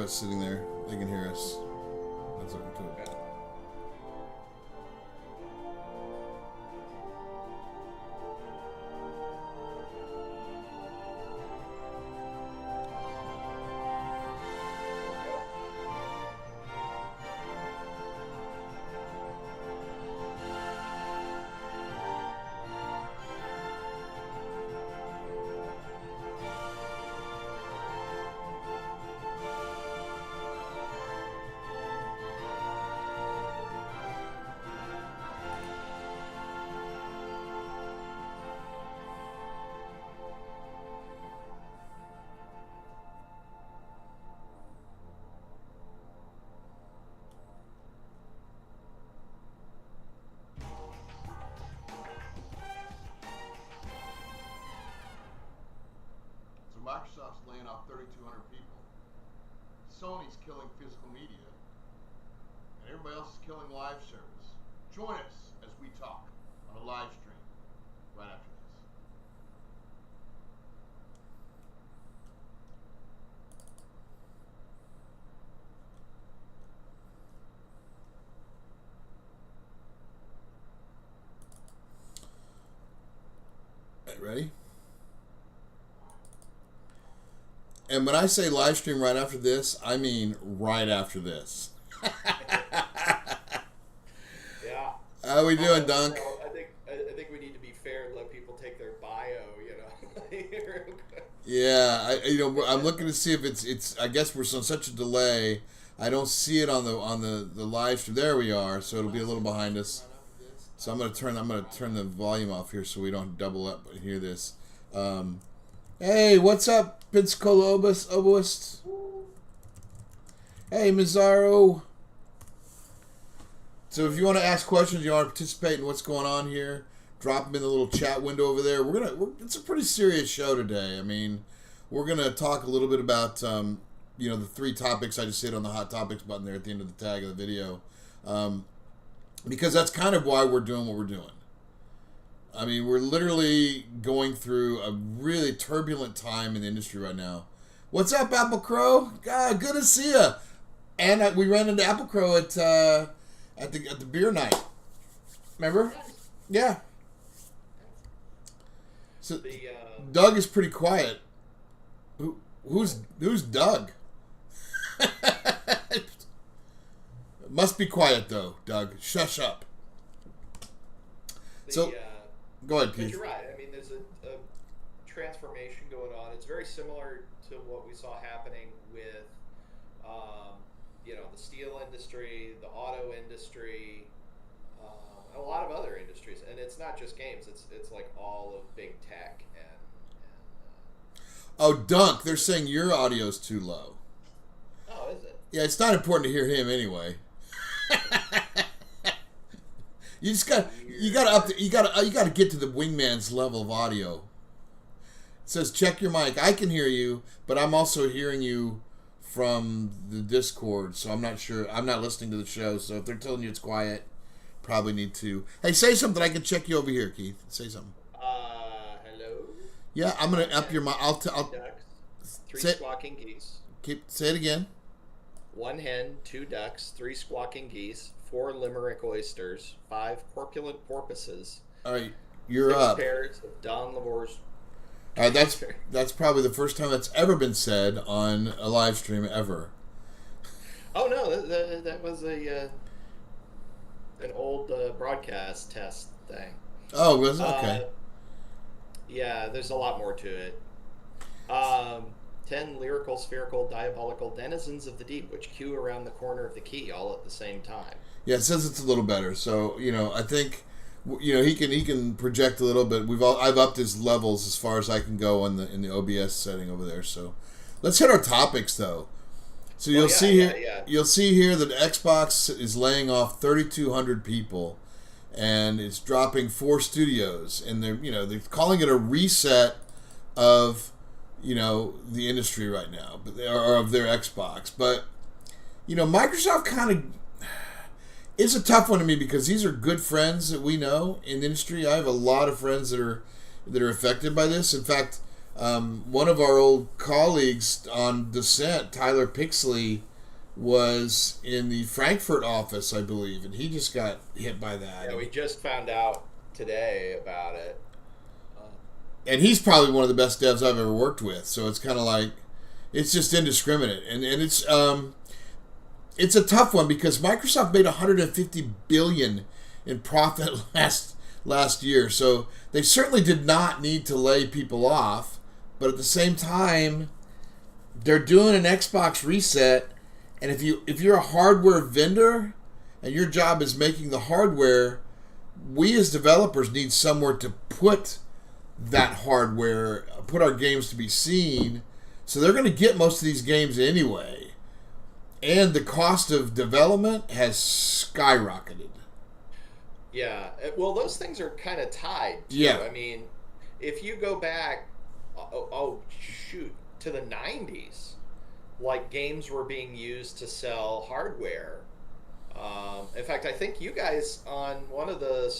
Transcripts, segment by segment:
us sitting there. They can hear us. That's what I'm talking about. Microsoft's laying off 3,200 people. Sony's killing physical media. And everybody else is killing live service. Join us as we talk on a live stream right after this. Ready? And when I say live stream right after this, I mean right after this. Yeah. How we doing, Dunk? So I think we need to be fair and let people take their bio, Yeah, I'm looking to see if it's. I guess we're on such a delay. I don't see it on the live stream. There we are. So it'll be a little behind us. So I'm gonna turn the volume off here so we don't double up and hear this. Hey, what's up, Pensacola Oboist? Hey, Mazzaro. So if you want to ask questions, you want to participate in what's going on here, drop them in the little chat window over there. It's a pretty serious show today. I mean, we're gonna talk a little bit about the 3 topics I just hit on the hot topics button there at the end of the tag of the video, because that's kind of why we're doing what we're doing. I mean, we're literally going through a really turbulent time in the industry right now. What's up, Apple Crow? God, good to see you. And we ran into Apple Crow at the beer night. Remember? Yeah. So Doug is pretty quiet. Who's Doug? Must be quiet though, Doug. Shush up. Go ahead, Keith. But you're right. I mean, there's a transformation going on. It's very similar to what we saw happening with, the steel industry, the auto industry, and a lot of other industries. And it's not just games. It's like all of big tech Oh, Dunk, they're saying your audio's too low. Oh, is it? Yeah, it's not important to hear him anyway. You gotta get to the Wingman's level of audio. It says check your mic. I can hear you, but I'm also hearing you from the Discord, so I'm not sure. I'm not listening to the show, so if they're telling you it's quiet, probably need to. Hey, say something. I can check you over here, Keith. Say something. Hello. Yeah, I'm gonna up your mic. I'll ducks, 3 squawking geese. Say it again. 1 hen, 2 ducks, 3 squawking geese, 4 limerick oysters, 5 corpulent porpoises. All right, you're 6 up. pairs of Don Lamore's. All right, that's probably the first time that's ever been said on a live stream ever. Oh no, that was an old broadcast test thing. Oh, was it? Okay. Yeah, there's a lot more to it. 10 lyrical, spherical, diabolical denizens of the deep, which queue around the corner of the key all at the same time. Yeah, it says it's a little better. So, I think, he can project a little bit. I've upped his levels as far as I can go in the OBS setting over there. So, let's hit our topics though. So you'll see here that Xbox is laying off 3,200 people, and it's dropping 4 studios, and they're calling it a reset of the industry right now, or of their Xbox. But Microsoft kind of is a tough one to me because these are good friends that we know in the industry. I have a lot of friends that are affected by this. In fact, One of our old colleagues on Descent, Tyler Pixley, was in the Frankfurt office, I believe, and he just got hit by that. Yeah, we just found out today about it. And he's probably one of the best devs I've ever worked with. So it's kind of like, it's just indiscriminate, and it's a tough one because Microsoft made $150 billion in profit last year. So they certainly did not need to lay people off, but at the same time, they're doing an Xbox reset. And if you're a hardware vendor and your job is making the hardware, we as developers need somewhere to put that hardware, put our games to be seen. So they're going to get most of these games anyway. And the cost of development has skyrocketed. Yeah, well, those things are kind of tied, too. Yeah. I mean, if you go back, to the 90s, like games were being used to sell hardware. In fact, I think you guys on one of the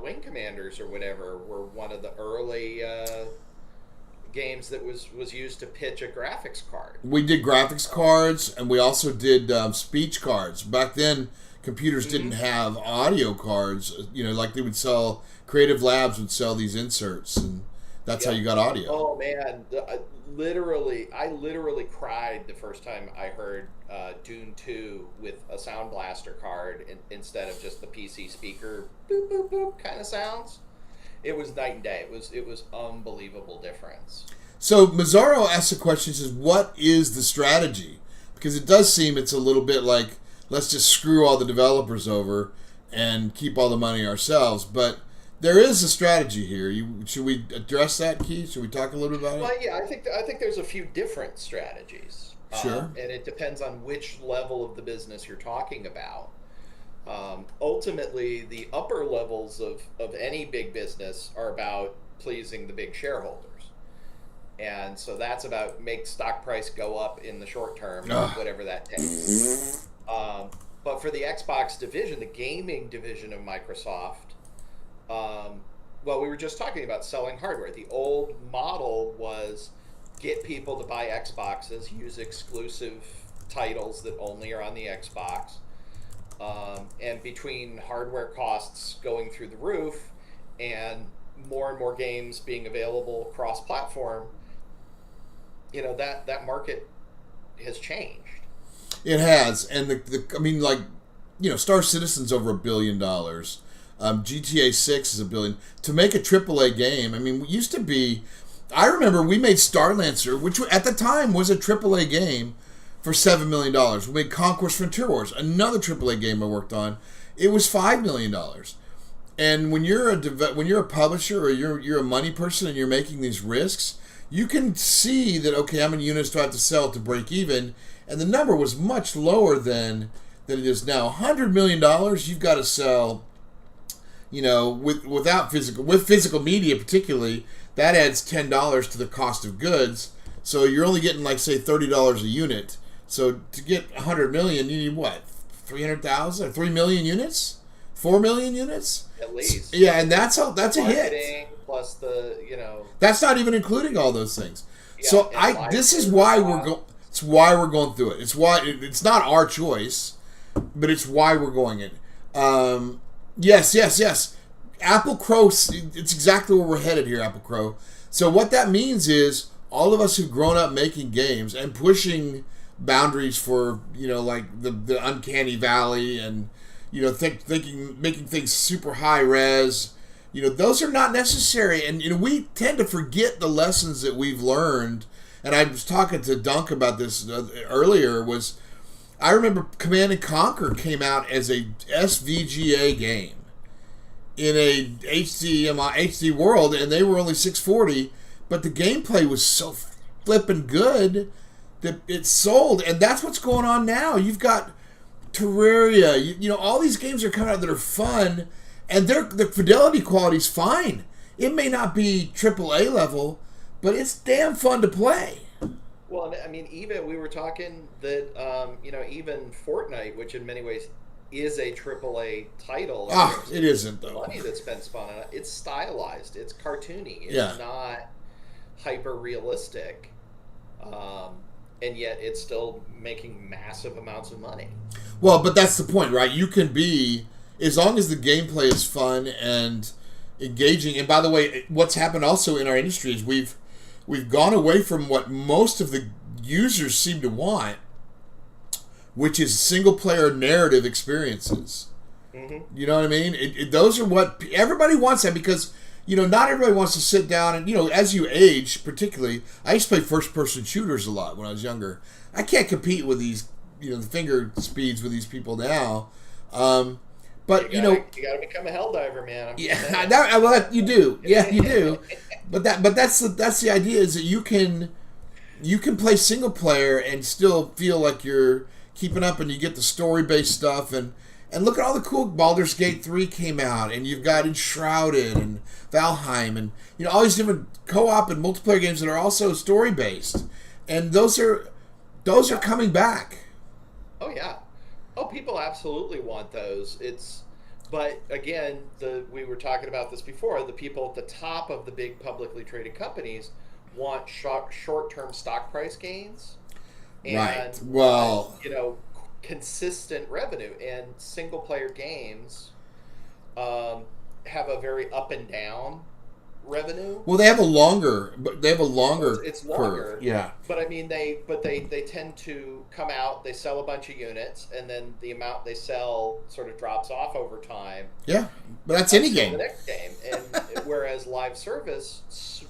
Wing Commanders or whatever were one of the early games that was used to pitch a graphics card. We did graphics cards, and we also did speech cards. Back then, computers didn't have audio cards. Like they would sell, Creative Labs would sell these inserts, and that's how you got audio. Oh man, I literally cried the first time I heard Dune 2 with a Sound Blaster card instead of just the PC speaker boop boop boop kind of sounds. It was night and day. It was unbelievable difference. So Mazzaro asks a question, says, what is the strategy? Because it does seem it's a little bit like, let's just screw all the developers over and keep all the money ourselves. But there is a strategy here. Should we address that, Keith? Should we talk a little bit about it? Well, yeah, I think there's a few different strategies. Sure. And it depends on which level of the business you're talking about. Ultimately, the upper levels of any big business are about pleasing the big shareholders. And so that's about make stock price go up in the short term, whatever that takes. But for the Xbox division, the gaming division of Microsoft, well, we were just talking about selling hardware. The old model was get people to buy Xboxes, use exclusive titles that only are on the Xbox. And between hardware costs going through the roof and more games being available cross-platform, that market has changed. It has, and Star Citizen's over $1 billion. GTA 6 is $1 billion. To make a AAA game, it used to be. I remember we made Starlancer, which at the time was a AAA game, for $7 million. We made Conquest Frontier Wars, another AAA game I worked on. It was $5 million. And when you're a publisher or you're a money person and you're making these risks, you can see that, okay, how many units do I have to sell to break even? And the number was much lower than it is now. $100 million you've got to sell, with physical media particularly, that adds $10 to the cost of goods. So you're only getting, say, $30 a unit. So to get 100 million, you need what? 300,000 or 3 million units? 4 million units? At least. Yeah, and that's a hit. Plus the, That's not even including all those things. Yeah, so this is why it's why we're going through it. It's why it's not our choice, but it's why we're going in. Yes. Apple Crow, it's exactly where we're headed here, Apple Crow. So what that means is all of us who've grown up making games and pushing boundaries for, the uncanny valley and, making things super high res, those are not necessary. And, we tend to forget the lessons that we've learned. And I was talking to Dunk about this earlier, I remember Command & Conquer came out as a SVGA game in a HD world, and they were only 640, but the gameplay was so flippin' good that it sold. And that's what's going on now. You've got Terraria, all these games are coming out that are fun, and the fidelity quality's fine. It may not be AAA level, but it's damn fun to play. Well, even we were talking that, even Fortnite, which in many ways is a AAA title. It isn't, though. The money that's been spent on it, it's stylized, it's cartoony, it's not hyper realistic, and yet it's still making massive amounts of money. Well, but that's the point, right? You can be, as long as the gameplay is fun and engaging. And by the way, what's happened also in our industry is we've gone away from what most of the users seem to want, which is single player narrative experiences. Mm-hmm. You know what I mean? Those are what everybody wants, that because, you know, not everybody wants to sit down and, you know, as you age, particularly, I used to play first person shooters a lot when I was younger. I can't compete with these, you know, the finger speeds with these people now. But you gotta become a helldiver, man. Well, you do. Yeah, you do. But that's the idea, is that you can play single player and still feel like you're keeping up, and you get the story based stuff, and look at all the cool. Baldur's Gate 3 came out, and you've got Enshrouded and Valheim, and, you know, all these different co-op and multiplayer games that are also story based, and those are coming back. Oh yeah. Oh, people absolutely want those. But again, we were talking about this before. The people at the top of the big publicly traded companies want short-term stock price gains, and right. Well, you know, consistent revenue. And single-player games have a very up and down revenue. Well, they have a longer. It's longer. Curve. Yeah. But I mean, they tend to come out. They sell a bunch of units, and then the amount they sell sort of drops off over time. Yeah, but that's any game. The next game, and whereas live service,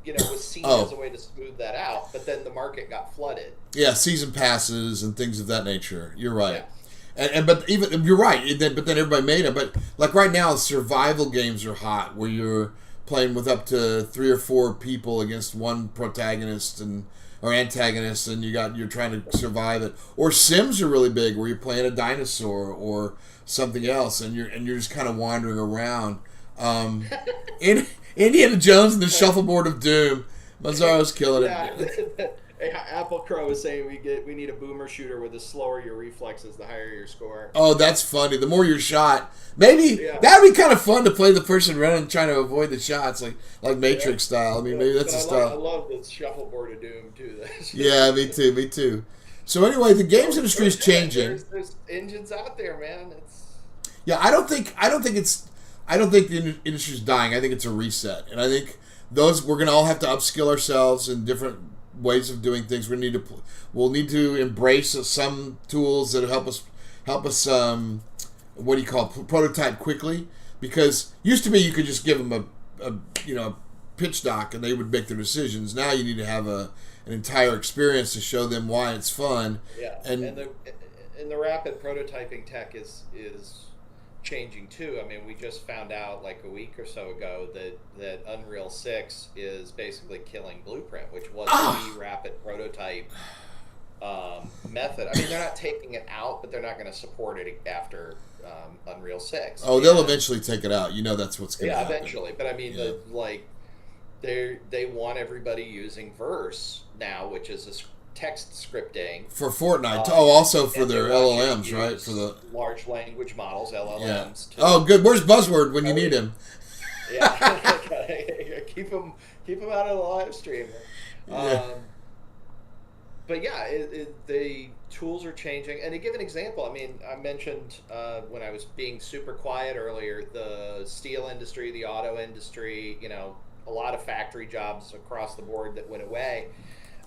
you know, was seen as a way to smooth that out. But then the market got flooded. Yeah, season passes and things of that nature. You're right. Yeah. But even you're right. But then everybody made it. But like right now, survival games are hot, where you're playing with up to 3 or 4 people against one protagonist or antagonist, and you're trying to survive it. Or Sims are really big, where you're playing a dinosaur or something else, and you're just kind of wandering around. In Indiana Jones and the Shuffleboard of Doom, Mazzaro's killing it. Apple Crow was saying we need a boomer shooter where the slower your reflexes, the higher your score. Oh, that's funny. The more you're shot, maybe that'd be kind of fun to play the person running, trying to avoid the shots, like Matrix style. I mean, maybe that's the style. I love the Shuffleboard of Doom too. Yeah, me too. So anyway, the games industry is changing. There's engines out there, man. I don't think the industry's dying. I think it's a reset, and I think we're gonna all have to upskill ourselves in different ways of doing things. We'll need to embrace some tools that help us prototype quickly, because used to be you could just give them a pitch doc and they would make their decisions. Now you need to have an entire experience to show them why it's fun. Yeah, and the rapid prototyping tech is changing too. I mean, we just found out like a week or so ago that Unreal 6 is basically killing Blueprint, which was the rapid prototype method. I mean, they're not taking it out, but they're not going to support it after Unreal 6. Oh, they'll eventually take it out. You know that's what's going to happen. Yeah, eventually. But I mean, they want everybody using Verse now, which is a text scripting for Fortnite. Also for their LLMs, right? For the large language models, LLMs. Yeah. Oh, good. Where's Buzzword when you need him? Yeah, keep him out of the live stream. But yeah, the tools are changing. And to give an example, I mean, I mentioned when I was being super quiet earlier, the steel industry, the auto industry, you know, a lot of factory jobs across the board that went away.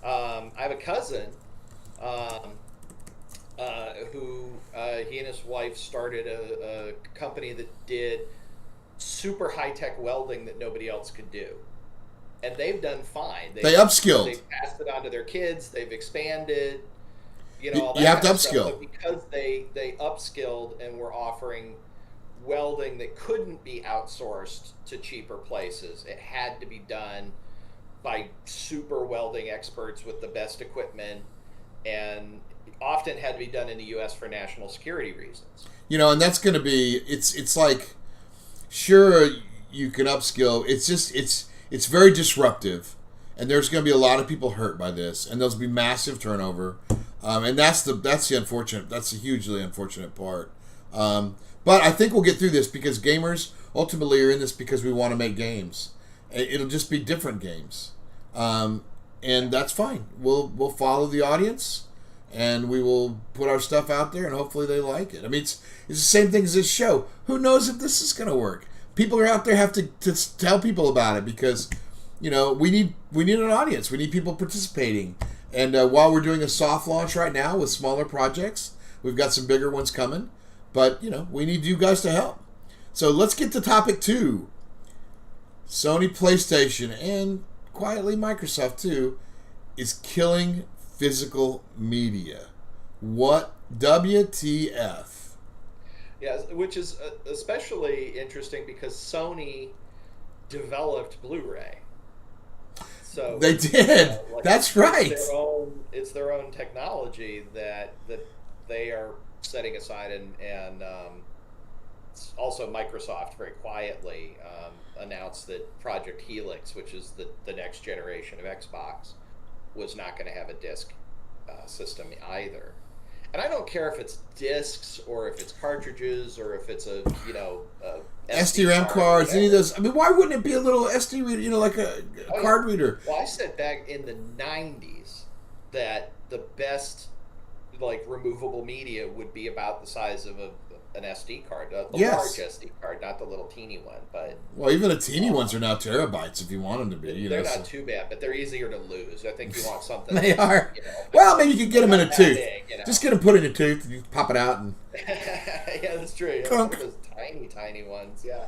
I have a cousin who he and his wife started a company that did super high-tech welding that nobody else could do. And they've done fine. They upskilled. They've passed it on to their kids. They've expanded. You know, all that you have to kind of upskill. stuff. But because they upskilled and were offering welding that couldn't be outsourced to cheaper places, it had to be done by super welding experts with the best equipment, and often had to be done in the U.S. for national security reasons. You know, and that's going to be, it's like, sure, you can upskill. It's just, it's very disruptive, and there's going to be a lot of people hurt by this, and there'll be massive turnover, and that's the hugely unfortunate part. But I think we'll get through this, because gamers ultimately are in this because we want to make games. It'll just be different games. And that's fine. We'll follow the audience, and we will put our stuff out there, and hopefully they like it. I mean, it's the same thing as this show. Who knows if this is going to work? People are out there have to tell people about it because, we need an audience. We need people participating. And while we're doing a soft launch right now with smaller projects, we've got some bigger ones coming. But, we need you guys to help. So let's get to topic 2. Sony PlayStation, and quietly Microsoft too, is killing physical media. What WTF? Yeah, which is especially interesting because Sony developed Blu-ray. So they did. That's right. It's their own technology that they are setting aside, and also Microsoft very quietly announced that Project Helix, which is the next generation of Xbox, was not going to have a disc system either. And I don't care if it's discs or if it's cartridges or if it's a SD-RAM cards, any of those. I mean, why wouldn't it be a little SD reader, like a card reader? Well, I said back in the 90s that the best removable media would be about the size of an SD card, the large SD card, not the little teeny one. But even the teeny ones are now terabytes if you want them to be. They're not too bad, but they're easier to lose. I think you want something. They are. Well, maybe you could get them in a tooth. Big, Just get them put in a tooth and you pop it out and. Yeah, that's true. Yeah, some of those tiny ones. Yeah,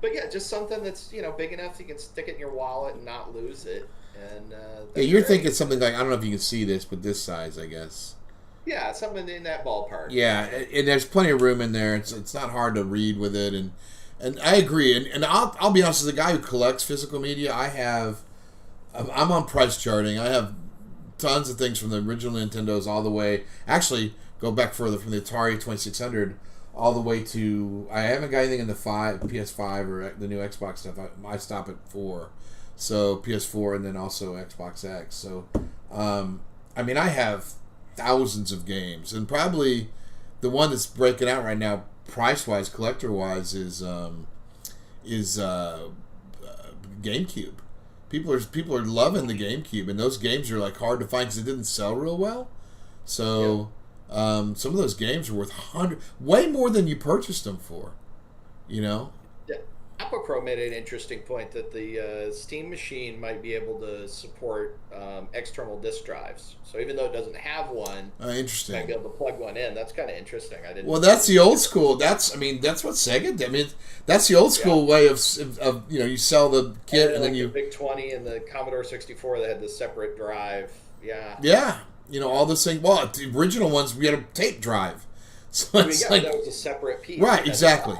but yeah, just something that's big enough so you can stick it in your wallet and not lose it. And you're thinking something like, I don't know if you can see this, but this size, I guess. Yeah, something in that ballpark. Yeah, and there's plenty of room in there. It's not hard to read with it, and I agree. And I'll be honest, as a guy who collects physical media, I'm on price charting. I have tons of things from the original Nintendos all the way. Actually, go back further from the Atari 2600 all the way to. I haven't got anything in the PS5 or the new Xbox stuff. I stop at 4, so PS4 and then also Xbox X. So, I mean, I have thousands of games, and probably the one that's breaking out right now, price-wise, collector-wise, is GameCube. People are loving the GameCube, and those games are hard to find because it didn't sell real well. So some of those games are worth way more than you purchased them for. Yeah. Apocro made an interesting point that the Steam machine might be able to support external disk drives. So even though it doesn't have one, interesting, you might be able to plug one in. That's kind of interesting. I didn't. Well, that's the old school. That's what Sega did. I mean, that's the old school way of you sell the kit and then the Big 20 and the Commodore 64 that had the separate drive. Yeah. Yeah. All this thing. Well, the original ones we had a tape drive. So that was a separate piece. Right. Exactly.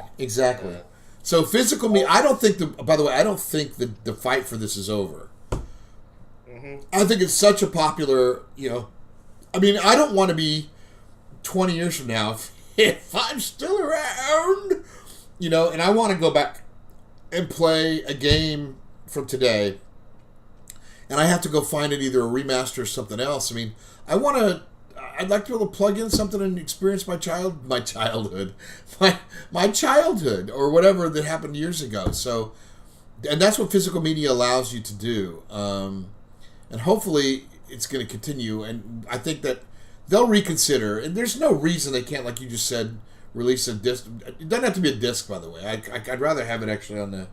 So physical media, I don't think the fight for this is over. Mm-hmm. I think it's such a popular, I mean, I don't want to be 20 years from now if I'm still around, and I want to go back and play a game from today, and I have to go find it either a remaster or something else. I mean, I'd like to be able to plug in something and experience my childhood or whatever that happened years ago. So, and that's what physical media allows you to do. And hopefully it's going to continue. And I think that they'll reconsider. And there's no reason they can't, like you just said, release a disc. It doesn't have to be a disc, by the way. I'd rather have it actually on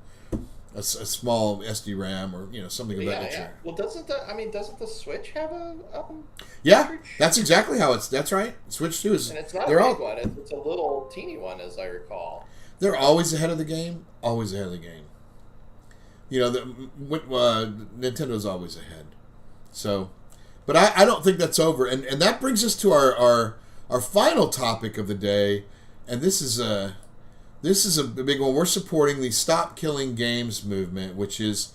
a small SD-RAM or something of that nature. Yeah. Well, doesn't the Switch have a yeah, that's exactly how that's right. Switch 2 is, and it's not a big one. It's a little teeny one, as I recall. They're always ahead of the game. Nintendo's always ahead. So, but I don't think that's over. And that brings us to our final topic of the day, and this is a big one. We're supporting the Stop Killing Games movement, which is,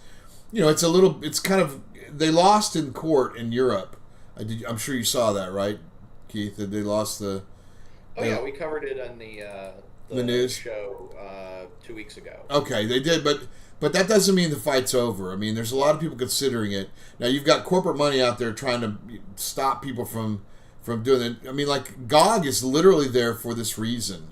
it's kind of, they lost in court in Europe. I'm sure you saw that, right, Keith? That they lost the. We covered it on the news show 2 weeks ago. Okay, they did, but that doesn't mean the fight's over. I mean, there's a lot of people considering it. Now, you've got corporate money out there trying to stop people from doing it. I mean, GOG is literally there for this reason,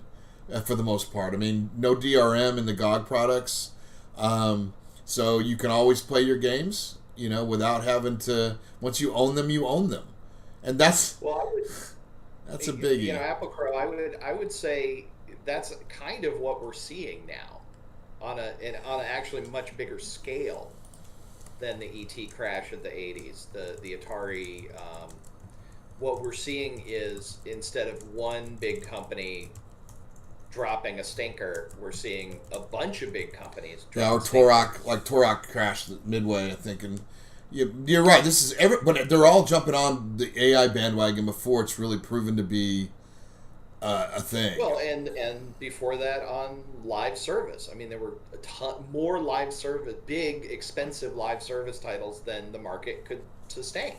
for the most part. I mean, no DRM in the GOG products, so you can always play your games. without having to. Once you own them, you own them, and that's that's a biggie. Apple Crow. I would say that's kind of what we're seeing now, on an actually much bigger scale than the ET crash of the '80s, the Atari. What we're seeing is, instead of one big company dropping a stinker, we're seeing a bunch of big companies. Or Turok crashed Midway, I think, and you're right. This is but they're all jumping on the AI bandwagon before it's really proven to be a thing. Well, and before that, on live service. I mean, there were a ton more live service, big, expensive live service titles than the market could sustain.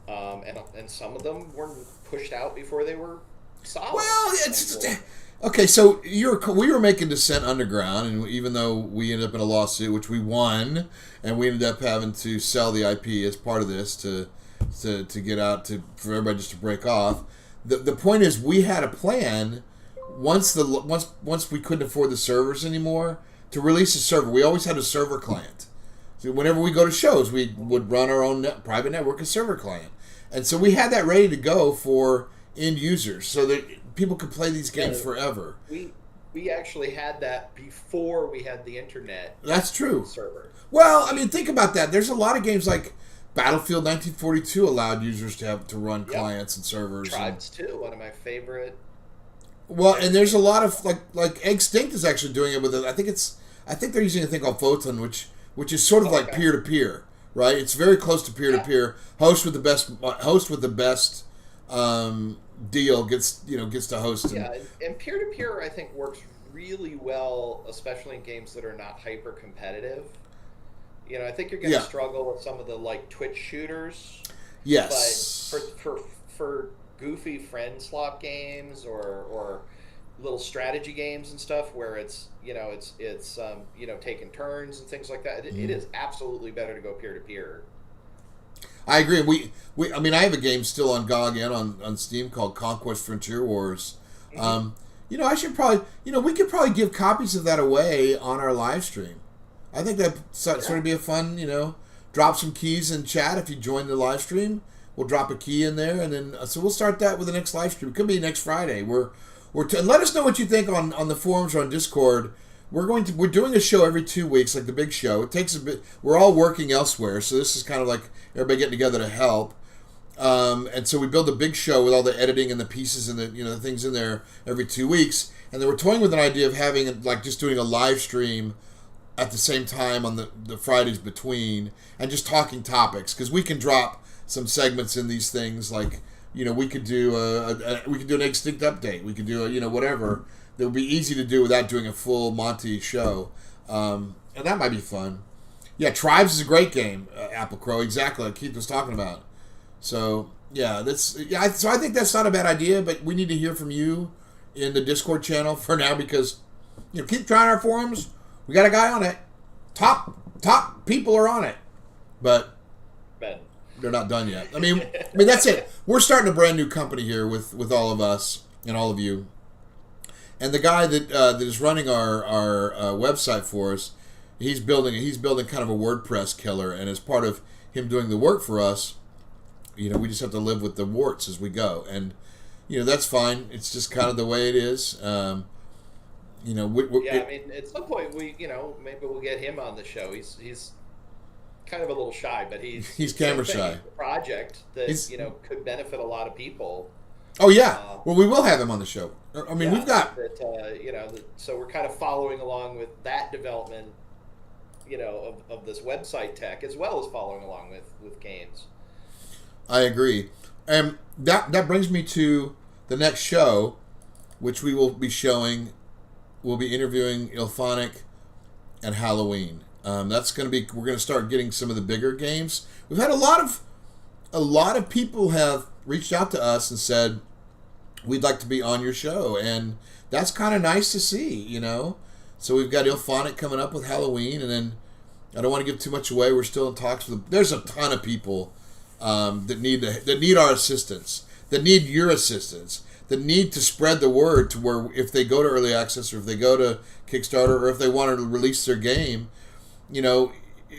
And some of them were pushed out before they were solid. Well, it's okay. So we were making Descent Underground, and even though we ended up in a lawsuit, which we won, and we ended up having to sell the IP as part of this to get out for everybody just to break off. The point is, we had a plan once we couldn't afford the servers anymore to release a server. We always had a server client. So whenever we go to shows, we would run our own private network, a server client. And so we had that ready to go for end users so that people could play these games forever. We actually had that before we had the internet. That's true. Server. Well, I mean, think about that. There's a lot of games like Battlefield 1942 allowed users to run clients and servers. Tribes too, one of my favorite. Well, and there's a lot of like Extinct is actually doing it with it. I think they're using a thing called Photon, which is sort of like peer to peer, right? It's very close to peer to peer. Host with the best deal gets to host. And peer to peer I think works really well, especially in games that are not hyper competitive. I think you're going to struggle with some of the like Twitch shooters. Yes. But for goofy friend slot games or little strategy games and stuff where it's taking turns and things like that, it is absolutely better to go peer to peer. I agree. I mean, I have a game still on GOG and on Steam called Conquest Frontier Wars. I should probably, we could probably give copies of that away on our live stream. I think that sort of be a fun, drop some keys in chat if you join the live stream. We'll drop a key in there, and then so we'll start that with the next live stream. It could be next Friday. Let us know what you think on the forums or on Discord. We're doing a show every 2 weeks, like the big show. It takes a bit. We're all working elsewhere, so this is kind of like everybody getting together to help. And so we build a big show with all the editing and the pieces and the things in there every 2 weeks. And then we're toying with an idea of having just doing a live stream at the same time on the Fridays between, and just talking topics, because we can drop some segments in these things, like we could do an Extinct update, we could do whatever that would be easy to do without doing a full Monty show, and that might be fun. Yeah, Tribes is a great game, Apple Crow, exactly like Keith was talking about. So so I think that's not a bad idea, but we need to hear from you in the Discord channel for now, because keep trying our forums. We got a guy on it. Top people are on it, but they're not done yet. I mean that's it. We're starting a brand new company here with all of us and all of you. And the guy that is running our website for us, he's building kind of a WordPress killer, and as part of him doing the work for us, we just have to live with the warts as we go, and that's fine. It's just kind of the way it is. I mean, at some point maybe we'll get him on the show. He's kind of a little shy, but he's camera shy. A project that could benefit a lot of people. Oh yeah, well, we will have him on the show. I mean, we've got that. So we're kind of following along with that development, of this website tech, as well as following along with games. I agree, and that brings me to the next show, which we will be showing. We'll be interviewing Ilphonic and Halloween. That's going to be. We're going to start getting some of the bigger games. We've had a lot of people have reached out to us and said we'd like to be on your show, and that's kind of nice to see. So we've got Ilphonic coming up with Halloween, and then I don't want to give too much away. We're still in talks with. There's a ton of people that need our assistance, that need your assistance. The need to spread the word to where if they go to early access or if they go to Kickstarter or if they want to release their game,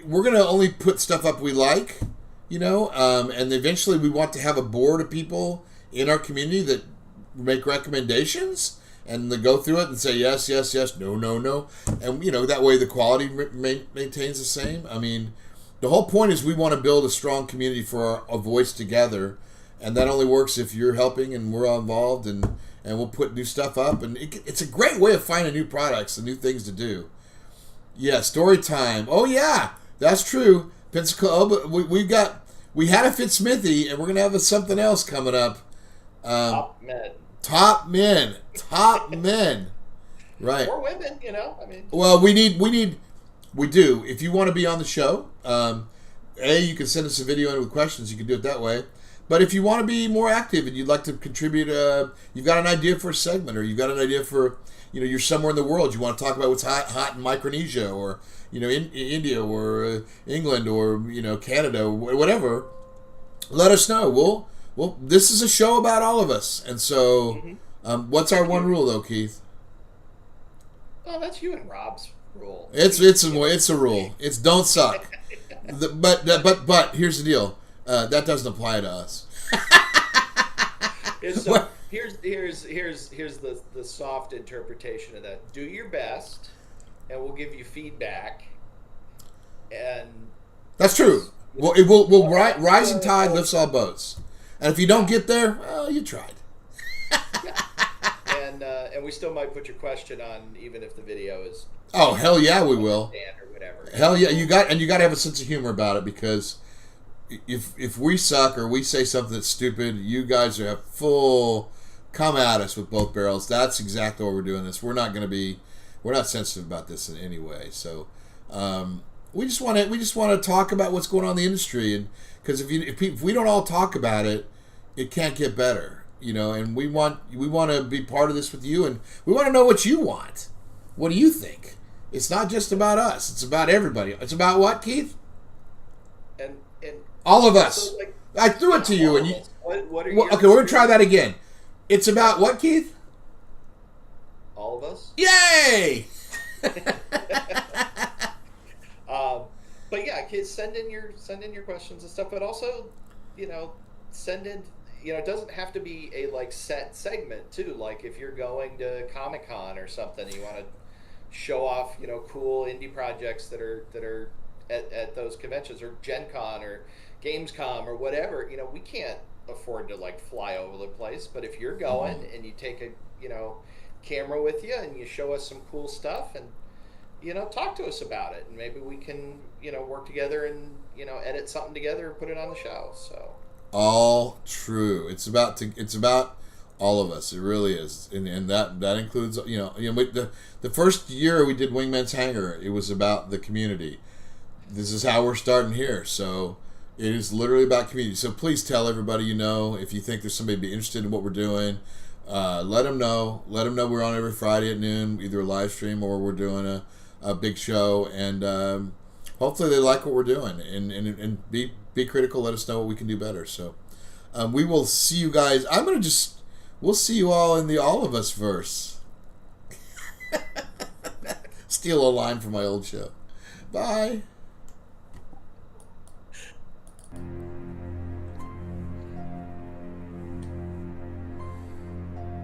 we're going to only put stuff up we like, and eventually we want to have a board of people in our community that make recommendations and they go through it and say yes, yes, yes, no, no, no. And, that way the quality maintains the same. I mean, the whole point is we want to build a strong community for a voice together. And that only works if you're helping and we're all involved, and we'll put new stuff up. And it's a great way of finding new products and new things to do. Yeah, story time. Oh, yeah, that's true. Pensacola, we had a Fitzsmithy, and we're going to have something else coming up. Top men. Top men. Right. Or women, Well, we do. If you want to be on the show, you can send us a video in with questions. You can do it that way. But if you want to be more active and you'd like to contribute, you've got an idea for a segment, or you've got an idea for, you're somewhere in the world, you want to talk about what's hot in Micronesia, or, in India, or England, or, Canada, or whatever, let us know. Well, this is a show about all of us. And so, what's our one rule, though, Keith? Oh, that's you and Rob's rule. It's a rule. It's don't suck. But here's the deal. That doesn't apply to us. So here's the soft interpretation of that. Do your best, and we'll give you feedback. And that's true. Well, rising tide lifts all boats. And if you don't get there, well, you tried. Yeah. And we still might put your question on, even if the video is. Oh, hell yeah, we will. Or whatever. Hell yeah, you got to have a sense of humor about it, because if we suck or we say something that's stupid, you guys have full come at us with both barrels. That's exactly why we're doing this. We're not sensitive about this in any way. So we just want to talk about what's going on in the industry, and because if we don't all talk about it, it can't get better, And we want to be part of this with you, and we want to know what you want. What do you think? It's not just about us. It's about everybody. It's about what, Keith? And all of us. So I threw it to you, and you. What are okay, we're gonna try that again. It's about what, Keith? All of us. Yay! But yeah, kids, send in your questions and stuff. But also, send in. It doesn't have to be a set segment too. Like if you're going to Comic-Con or something, you want to show off cool indie projects that are at those conventions, or Gen Con or Gamescom or whatever. We can't afford to fly over the place, but if you're going and you take a camera with you and you show us some cool stuff, and talk to us about it, and maybe we can work together and edit something together and put it on the show. So all true. It's about all of us. It really is, and that includes the first year we did Wingman's Hangar, it was about the community. This is how we're starting here. So it is literally about community. So please tell everybody if you think there's somebody be interested in what we're doing. Let them know. Let them know we're on every Friday at noon, either a live stream or we're doing a big show. And hopefully they like what we're doing. And be critical. Let us know what we can do better. So we will see you guys. We'll see you all in the All of Us verse. Steal a line from my old show. Bye.